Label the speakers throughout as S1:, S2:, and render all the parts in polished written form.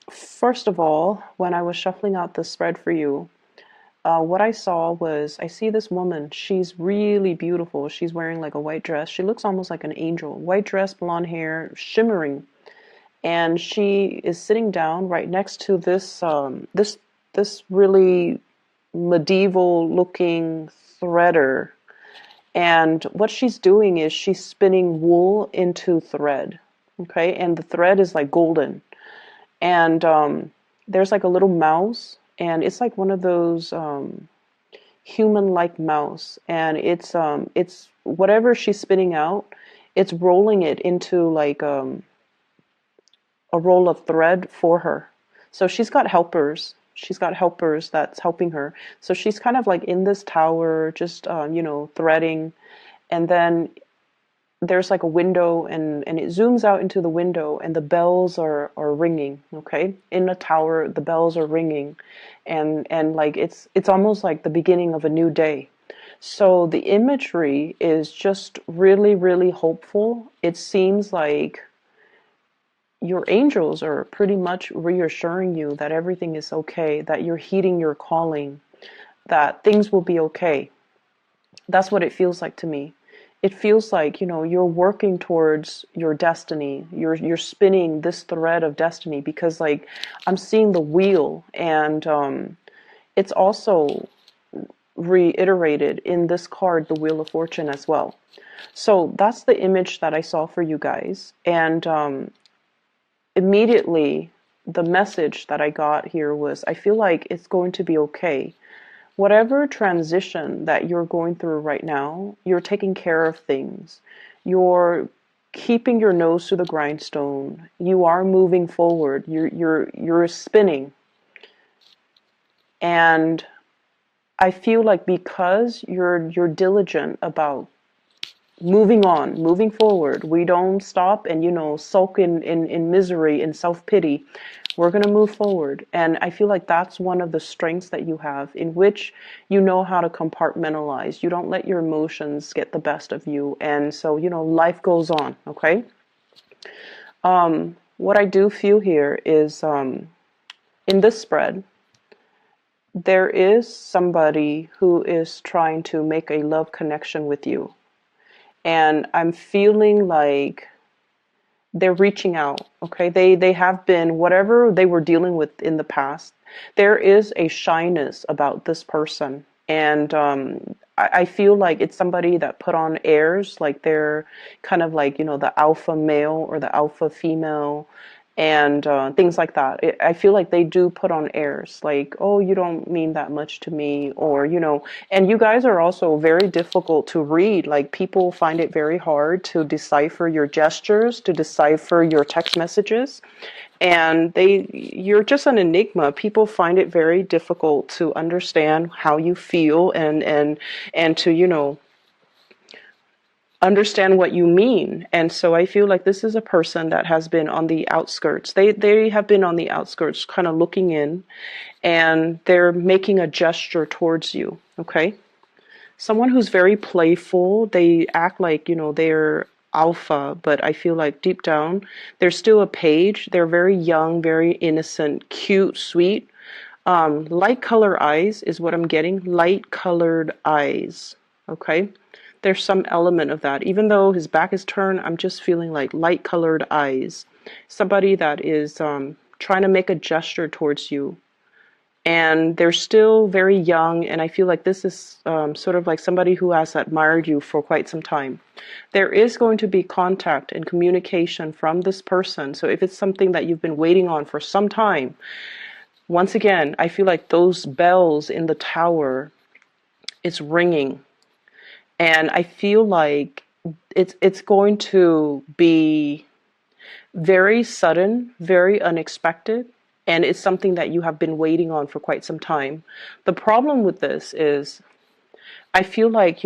S1: First of all, when I was shuffling out the spread for you, what I saw was I see this woman. She's really beautiful. She's wearing like a white dress. She looks almost like an angel. White dress, blonde hair, shimmering. And she is sitting down right next to this really medieval looking threader. And what she's doing is she's spinning wool into thread. Okay, and the thread is like golden. And there's like a little mouse, and it's like one of those human-like mouse, and it's whatever she's spinning out, it's rolling it into like a roll of thread for her. So she's got helpers. She's got helpers that's helping her. So she's kind of like in this tower, just threading, and then there's like a window, and it zooms out into the window, and the bells are ringing. Okay, in the tower the bells are ringing, and like it's almost like the beginning of a new day. So the imagery is just really, really hopeful. It seems like your angels are pretty much reassuring you that everything is okay, that you're heeding your calling, that things will be okay. That's what it feels like to me. It feels like, you're working towards your destiny. You're spinning this thread of destiny, because like I'm seeing the wheel, and it's also reiterated in this card, the Wheel of Fortune, as well. So that's the image that I saw for you guys. And immediately the message that I got here was, I feel like it's going to be okay. Whatever transition that you're going through right now, you're taking care of things. You're keeping your nose to the grindstone. You are moving forward. You're spinning. And I feel like because you're diligent about moving on, moving forward, we don't stop and sulk in misery and self-pity. We're going to move forward. And I feel like that's one of the strengths that you have, in which you know how to compartmentalize. You don't let your emotions get the best of you. And so, life goes on. Okay. What I do feel here is, in this spread, there is somebody who is trying to make a love connection with you. And I'm feeling like they're reaching out. Okay, they have been, whatever they were dealing with in the past, there is a shyness about this person. And I feel like it's somebody that put on airs, like they're kind of like the alpha male or the alpha female, and things like that. I feel like they do put on airs, like, oh, you don't mean that much to me, or and you guys are also very difficult to read. Like, people find it very hard to decipher your gestures, to decipher your text messages, and you're just an enigma. People find it very difficult to understand how you feel, and to understand what you mean. And so I feel like this is a person that has been on the outskirts. They have been on the outskirts, kind of looking in, and they're making a gesture towards you. Okay, someone who's very playful. They act like they're alpha, but I feel like deep down they're still a page. They're very young, very innocent, cute, sweet. Light color eyes is what I'm getting. Light colored eyes. Okay, there's some element of that. Even though his back is turned, I'm just feeling like light colored eyes. Somebody that is trying to make a gesture towards you. And they're still very young, and I feel like this is sort of like somebody who has admired you for quite some time. There is going to be contact and communication from this person. So if it's something that you've been waiting on for some time, once again, I feel like those bells in the tower, it's ringing. And I feel like it's going to be very sudden, very unexpected, and it's something that you have been waiting on for quite some time. The problem with this is, I feel like,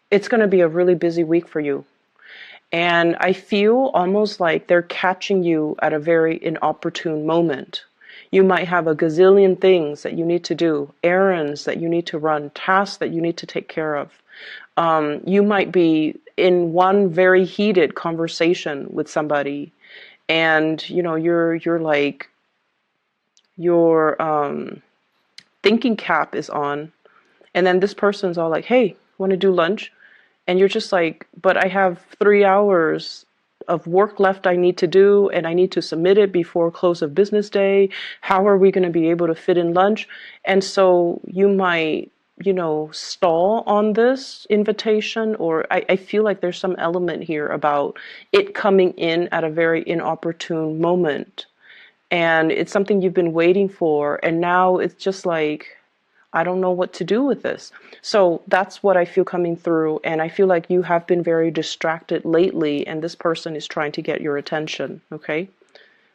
S1: it's going to be a really busy week for you. And I feel almost like they're catching you at a very inopportune moment. You might have a gazillion things that you need to do, errands that you need to run, tasks that you need to take care of. You might be in one very heated conversation with somebody, and you're like your thinking cap is on, and then this person's all like, hey, want to do lunch? And you're just like, but I have 3 hours of work left I need to do, and I need to submit it before close of business day. How are we going to be able to fit in lunch? And so you might, stall on this invitation, or I feel like there's some element here about it coming in at a very inopportune moment. And it's something you've been waiting for, and now it's just like, I don't know what to do with this. So that's what I feel coming through. And I feel like you have been very distracted lately, and this person is trying to get your attention. Okay.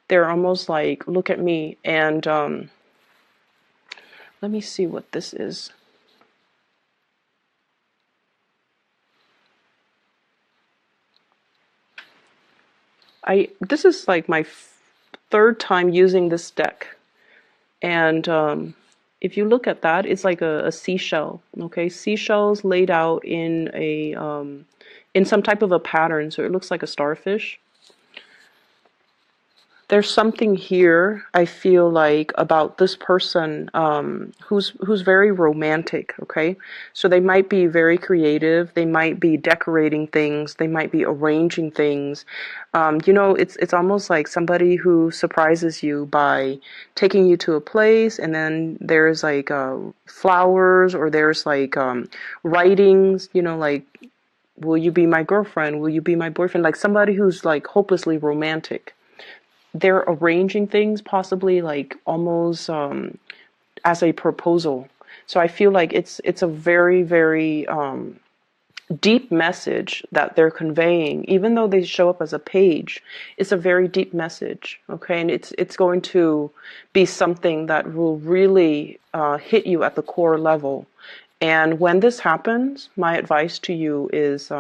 S1: They're almost like, look at me. And let me see what this is. This is like my third time using this deck. And if you look at that, it's like a seashell. Okay, seashells laid out in in some type of a pattern, so it looks like a starfish. There's something here I feel like about this person who's very romantic. Okay, so they might be very creative. They might be decorating things. They might be arranging things. It's almost like somebody who surprises you by taking you to a place, and then there's like flowers, or there's like writings. Like, will you be my girlfriend? Will you be my boyfriend? Like somebody who's like hopelessly romantic. They're arranging things possibly like almost as a proposal. So I feel like it's a very, very deep message that they're conveying. Even though they show up as a page, it's a very deep message. Okay, and it's going to be something that will really hit you at the core level. And when this happens, my advice to you is,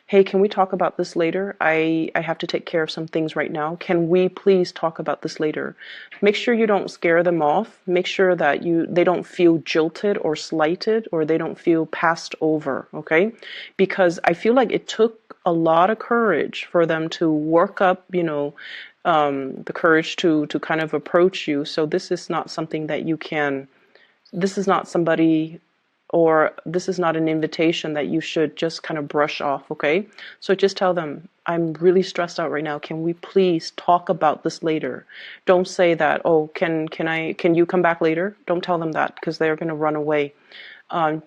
S1: hey, can we talk about this later? I have to take care of some things right now. Can we please talk about this later? Make sure you don't scare them off. Make sure that they don't feel jilted or slighted, or they don't feel passed over, okay? Because I feel like it took a lot of courage for them to work up, the courage to kind of approach you. So this is not something that this is not somebody, or this is not an invitation that you should just kind of brush off, okay? So just tell them, I'm really stressed out right now. Can we please talk about this later? Don't say that, oh, can you come back later? Don't tell them that, because they're going to run away.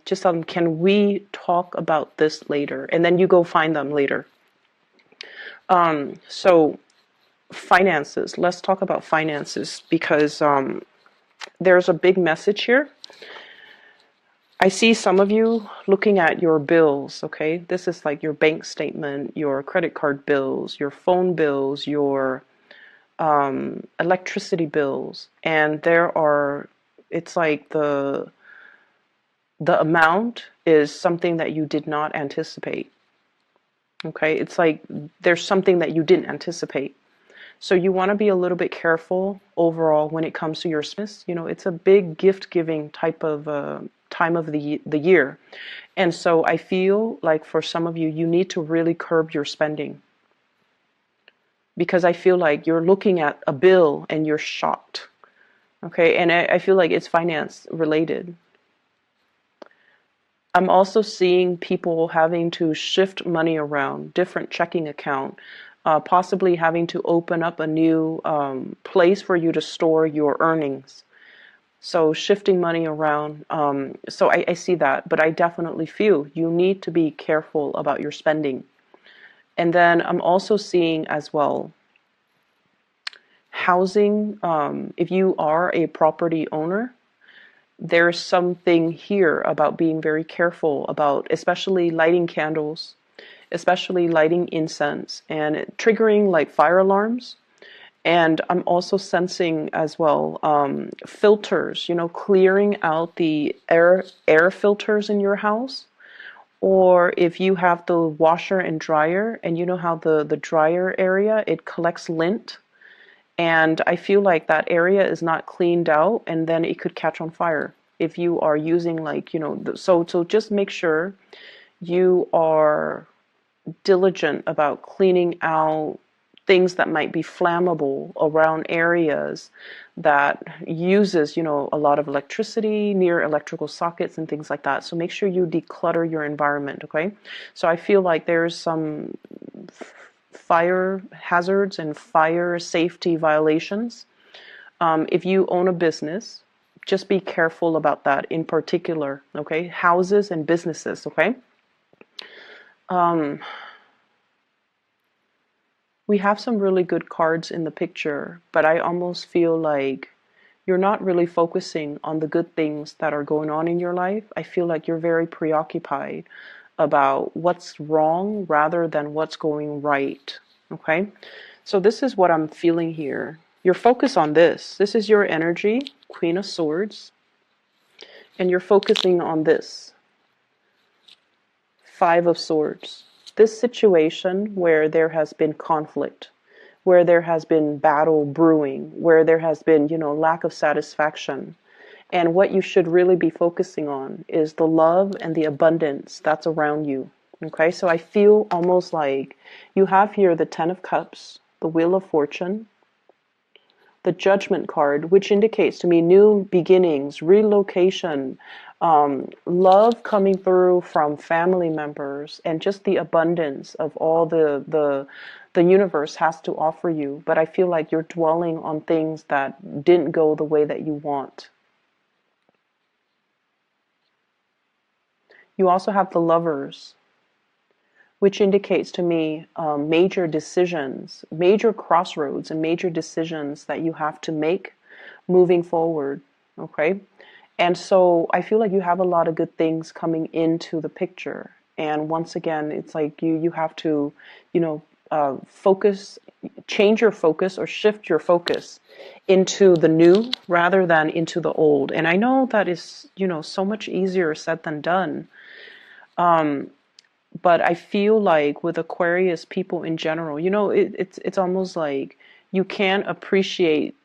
S1: Just tell them, can we talk about this later? And then you go find them later. So finances, let's talk about finances, because there's a big message here. I see some of you looking at your bills, okay? This is like your bank statement, your credit card bills, your phone bills, your electricity bills. And it's like the amount is something that you did not anticipate, okay? It's like there's something that you didn't anticipate. So you want to be a little bit careful overall when it comes to your business. It's a big gift-giving type of time of the year. And so I feel like for some of you, you need to really curb your spending. Because I feel like you're looking at a bill and you're shocked. Okay, and I feel like it's finance related. I'm also seeing people having to shift money around, different checking account, possibly having to open up a new place for you to store your earnings. So shifting money around. So I see that, but I definitely feel you need to be careful about your spending. And then I'm also seeing as well housing. If you are a property owner, there's something here about being very careful about, especially lighting candles, especially lighting incense, and triggering like fire alarms. And I'm also sensing as well filters, clearing out the air filters in your house. Or if you have the washer and dryer, and you know how the dryer area, it collects lint. And I feel like that area is not cleaned out, and then it could catch on fire if you are using like, so just make sure you are diligent about cleaning out things that might be flammable around areas that uses, a lot of electricity, near electrical sockets and things like that. So make sure you declutter your environment, okay? So I feel like there's some fire hazards and fire safety violations. If you own a business, just be careful about that in particular, okay? Houses and businesses, okay? We have some really good cards in the picture, but I almost feel like you're not really focusing on the good things that are going on in your life. I feel like you're very preoccupied about what's wrong rather than what's going right, okay? So this is what I'm feeling here. You're focused on this. This is your energy, Queen of Swords, and you're focusing on this, Five of Swords. This situation where there has been conflict, where there has been battle brewing, where there has been, lack of satisfaction. And what you should really be focusing on is the love and the abundance that's around you. Okay, so I feel almost like you have here the Ten of Cups, the Wheel of Fortune, the Judgment card, which indicates to me new beginnings, relocation, love coming through from family members, and just the abundance of all the universe has to offer you. But I feel like you're dwelling on things that didn't go the way that you want. You also have the Lovers, which indicates to me major decisions, major crossroads and major decisions that you have to make moving forward, okay? And so I feel like you have a lot of good things coming into the picture. And once again, it's like you have to, focus, change your focus or shift your focus into the new rather than into the old. And I know that is, so much easier said than done. But I feel like with Aquarius people in general, it's almost like you can't appreciate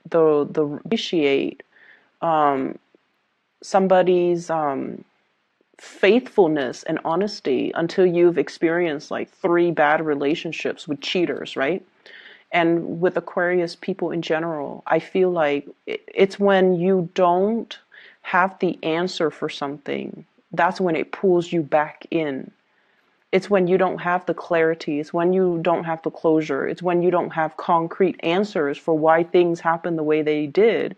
S1: somebody's faithfulness and honesty until you've experienced like 3 bad relationships with cheaters, right? And with Aquarius people in general, I feel like it's when you don't have the answer for something, that's when it pulls you back in. It's when you don't have the clarity. It's when you don't have the closure. It's when you don't have concrete answers for why things happen the way they did.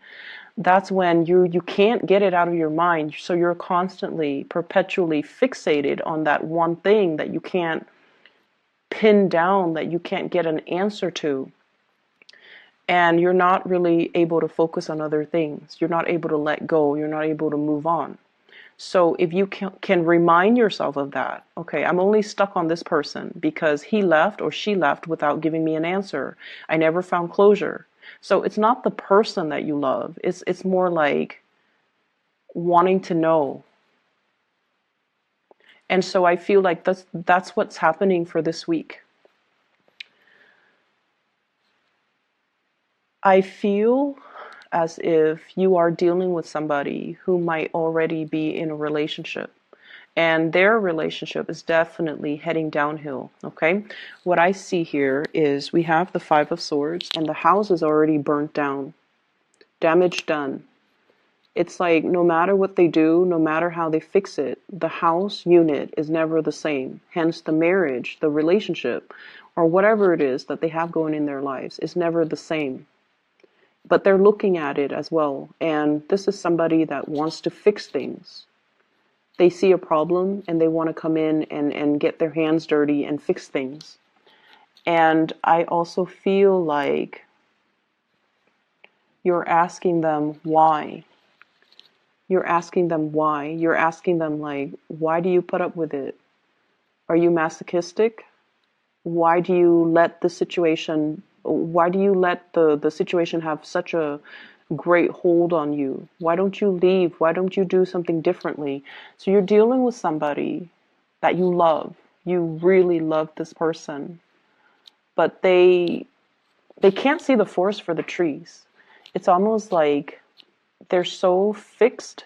S1: That's when you can't get it out of your mind. So you're constantly, perpetually fixated on that one thing that you can't pin down, that you can't get an answer to. And you're not really able to focus on other things. You're not able to let go. You're not able to move on. So if you can remind yourself of that, okay, I'm only stuck on this person because he left or she left without giving me an answer. I never found closure. So it's not the person that you love. It's more like wanting to know. And so I feel like that's what's happening for this week. I feel as if you are dealing with somebody who might already be in a relationship, and their relationship is definitely heading downhill, okay? What I see here is we have the Five of Swords, and the house is already burnt down, damage done. It's like no matter what they do, no matter how they fix it, the house unit is never the same. Hence the marriage, the relationship, or whatever it is that they have going in their lives is never the same. But they're looking at it as well. And this is somebody that wants to fix things. They see a problem and they want to come in and get their hands dirty and fix things. And I also feel like you're asking them why. You're asking them why. You're asking them like, why do you put up with it? Are you masochistic? Why do you let the situation have such a great hold on you? Why don't you leave? Why don't you do something differently? So you're dealing with somebody that you love. You really love this person. But they can't see the forest for the trees. It's almost like they're so fixed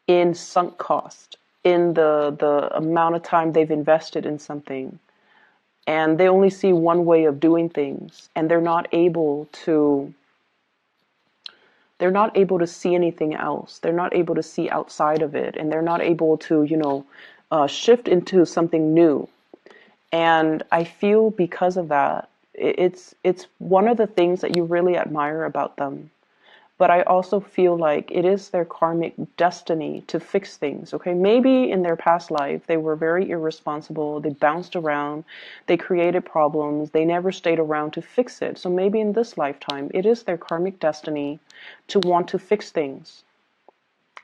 S1: in sunk cost, in the amount of time they've invested in something. and they only see one way of doing things, and they're not able to see anything else. They're not able to see outside of it, and they're not able to, shift into something new. And I feel because of that, it's one of the things that you really admire about them. But I also feel like it is their karmic destiny to fix things. Okay, maybe in their past life they were very irresponsible, they bounced around, they created problems, they never stayed around to fix it. So maybe in this lifetime it is their karmic destiny to want to fix things.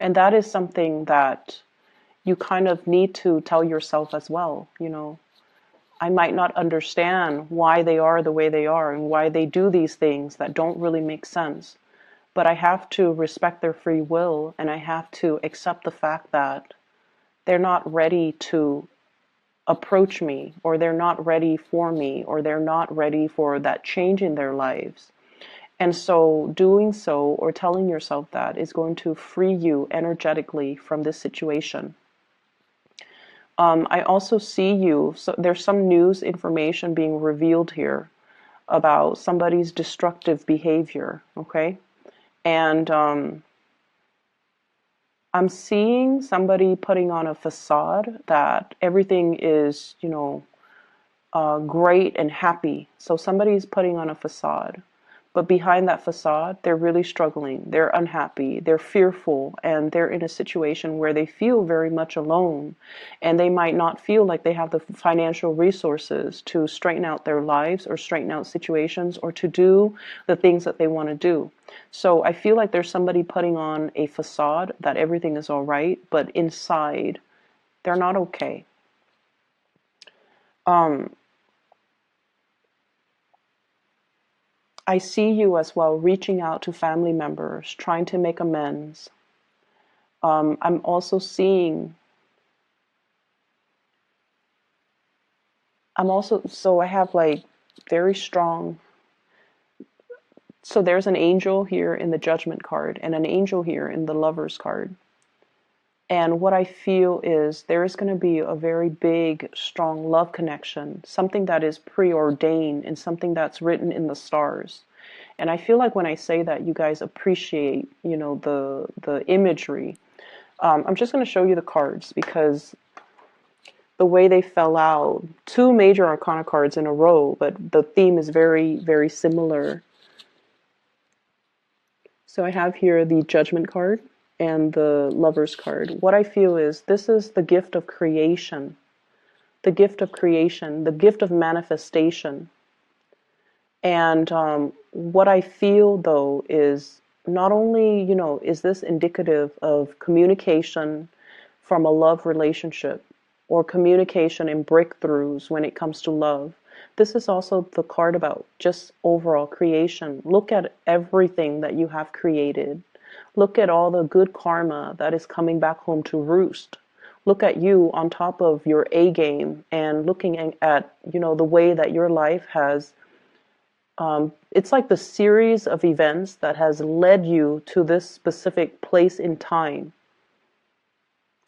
S1: And that is something that you kind of need to tell yourself as well. I might not understand why they are the way they are and why they do these things that don't really make sense. But I have to respect their free will, and I have to accept the fact that they're not ready to approach me, or they're not ready for me, or they're not ready for that change in their lives. And so doing so, or telling yourself that, is going to free you energetically from this situation. I also see you, so there's some news information being revealed here about somebody's destructive behavior, okay? And I'm seeing somebody putting on a facade that everything is, great and happy. So somebody's putting on a facade. But behind that facade, they're really struggling. They're unhappy. They're fearful. And they're in a situation where they feel very much alone. And they might not feel like they have the financial resources to straighten out their lives or straighten out situations or to do the things that they want to do. So I feel like there's somebody putting on a facade that everything is all right, but inside, they're not okay. I see you as well reaching out to family members, trying to make amends. I'm also seeing, so I have like very strong, so there's an angel here in the Judgment card and an angel here in the Lovers card. And what I feel is there is going to be a very big, strong love connection, something that is preordained and something that's written in the stars. And I feel like when I say that, you guys appreciate, the imagery. I'm just going to show you the cards because the way they fell out, two major arcana cards in a row, but the theme is very, very similar. So I have here the Judgment card and the Lovers card. What I feel is this is the gift of creation, the gift of creation, the gift of manifestation. And what I feel, though, is not only, is this indicative of communication from a love relationship or communication and breakthroughs when it comes to love. This is also the card about just overall creation. Look at everything that you have created. Look at all the good karma that is coming back home to roost. Look at you on top of your A game and looking at, the way that your life has, it's like the series of events that has led you to this specific place in time.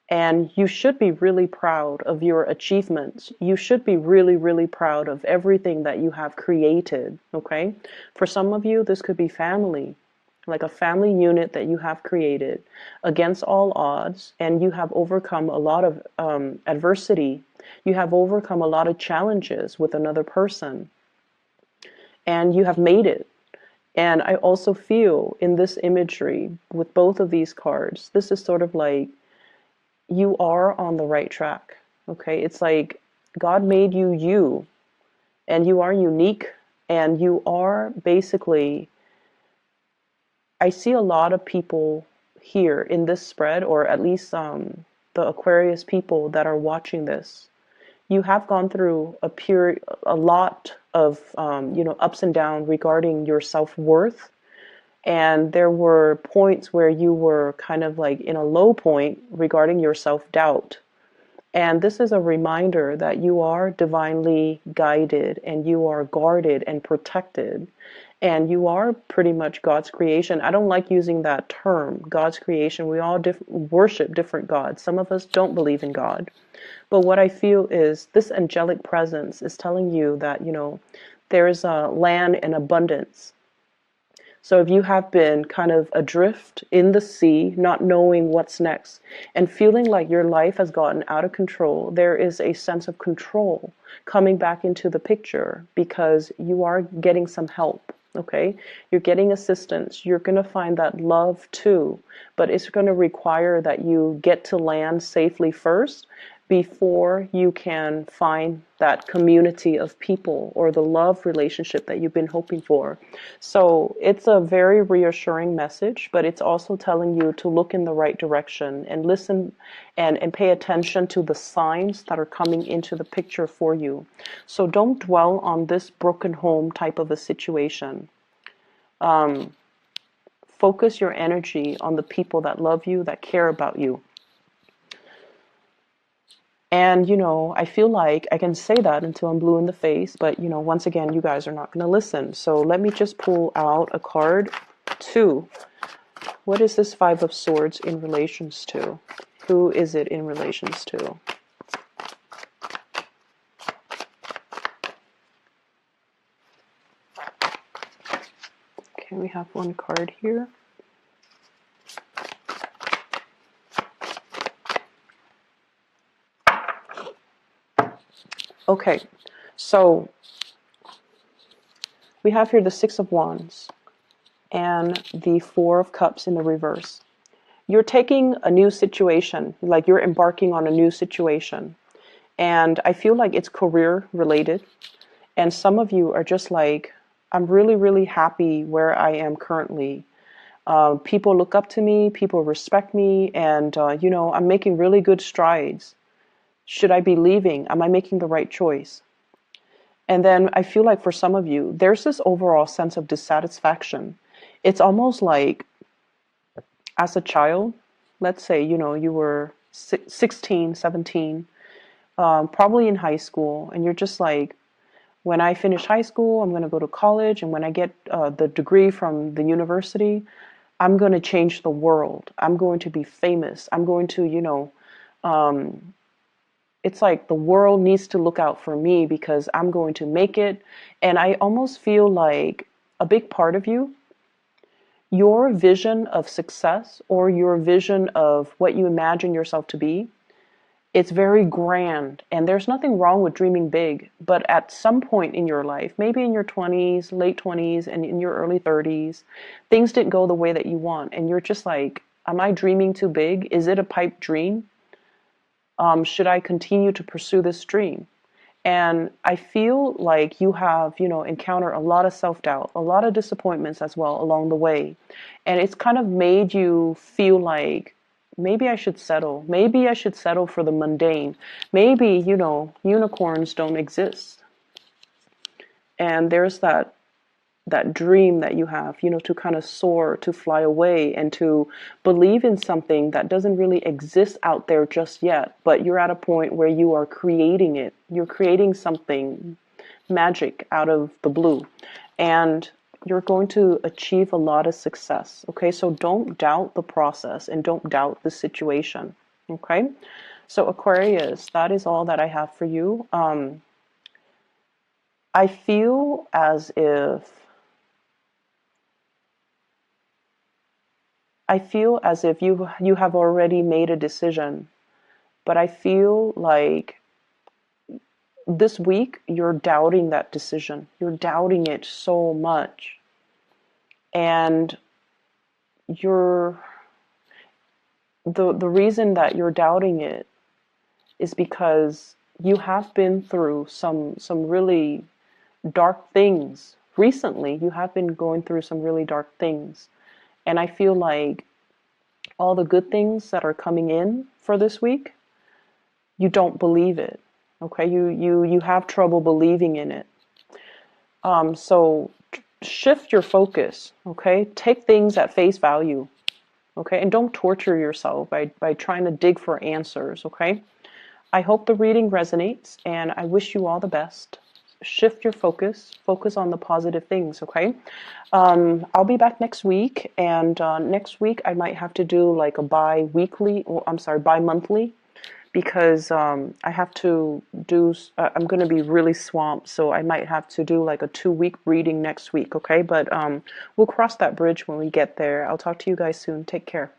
S1: And you should be really proud of your achievements. You should be really, really proud of everything that you have created, okay? For some of you, this could be family, like a family unit that you have created against all odds, and you have overcome a lot of adversity. You have overcome a lot of challenges with another person, and you have made it. And I also feel in this imagery with both of these cards, this is sort of like you are on the right track, okay? It's like God made you, and you are unique, and you are basically, I see a lot of people here in this spread, or at least the Aquarius people that are watching this. You have gone through a lot of, ups and downs regarding your self-worth. And there were points where you were kind of like in a low point regarding your self-doubt. And this is a reminder that you are divinely guided and you are guarded and protected. And you are pretty much God's creation. I don't like using that term, God's creation. We all worship different gods. Some of us don't believe in God. But what I feel is this angelic presence is telling you that, there is a land in abundance. So if you have been kind of adrift in the sea, not knowing what's next, and feeling like your life has gotten out of control, there is a sense of control coming back into the picture because you are getting some help. Okay, you're getting assistance. You're going to find that love too, but it's going to require that you get to land safely first before you can find that community of people or the love relationship that you've been hoping for. So it's a very reassuring message, but it's also telling you to look in the right direction and listen and pay attention to the signs that are coming into the picture for you. So don't dwell on this broken home type of a situation. Focus your energy on the people that love you, that care about you. And, I feel like I can say that until I'm blue in the face, but, once again, you guys are not going to listen. So let me just pull out a card. 2. What is this 5 of Swords in relations to? Who is it in relations to? Okay, we have one card here. Okay, so we have here the 6 of Wands and the 4 of Cups in the reverse. You're taking a new situation, like you're embarking on a new situation. And I feel like it's career related. And some of you are just like, I'm really, really happy where I am currently. People look up to me, people respect me, and, I'm making really good strides. Should I be leaving? Am I making the right choice? And then I feel like for some of you, there's this overall sense of dissatisfaction. It's almost like as a child, let's say, you were 16, 17, probably in high school, and you're just like, when I finish high school, I'm going to go to college, and when I get the degree from the university, I'm going to change the world. I'm going to be famous. I'm going to, it's like the world needs to look out for me because I'm going to make it. And I almost feel like a big part of you, your vision of success or your vision of what you imagine yourself to be, it's very grand. And there's nothing wrong with dreaming big. But at some point in your life, maybe in your 20s, late 20s, and in your early 30s, things didn't go the way that you want. And you're just like, am I dreaming too big? Is it a pipe dream? Should I continue to pursue this dream? And I feel like you have, encountered a lot of self-doubt, a lot of disappointments as well along the way. And it's kind of made you feel like, maybe I should settle. Maybe I should settle for the mundane. Maybe, unicorns don't exist. And there's that dream that you have, to kind of soar, to fly away, and to believe in something that doesn't really exist out there just yet, but you're at a point where you are creating it. You're creating something magic out of the blue, and you're going to achieve a lot of success. Okay, so don't doubt the process and don't doubt the situation. Okay, so Aquarius, that is all that I have for you. I feel as if you have already made a decision, but I feel like this week you're doubting that decision. You're doubting it so much. And the reason that you're doubting it is because you have been through some really dark things. Recently, you have been going through some really dark things. And I feel like all the good things that are coming in for this week, you don't believe it. Okay, you have trouble believing in it. So shift your focus. Okay, take things at face value. Okay, and don't torture yourself by trying to dig for answers. Okay, I hope the reading resonates, and I wish you all the best. shift your focus on the positive things, okay? I'll be back next week, and next week I might have to do like a bi-weekly, or I'm sorry, bi-monthly, because I have to do, I'm going to be really swamped, so I might have to do like a 2-week reading next week, okay? But we'll cross that bridge when we get there. I'll talk to you guys soon. Take care.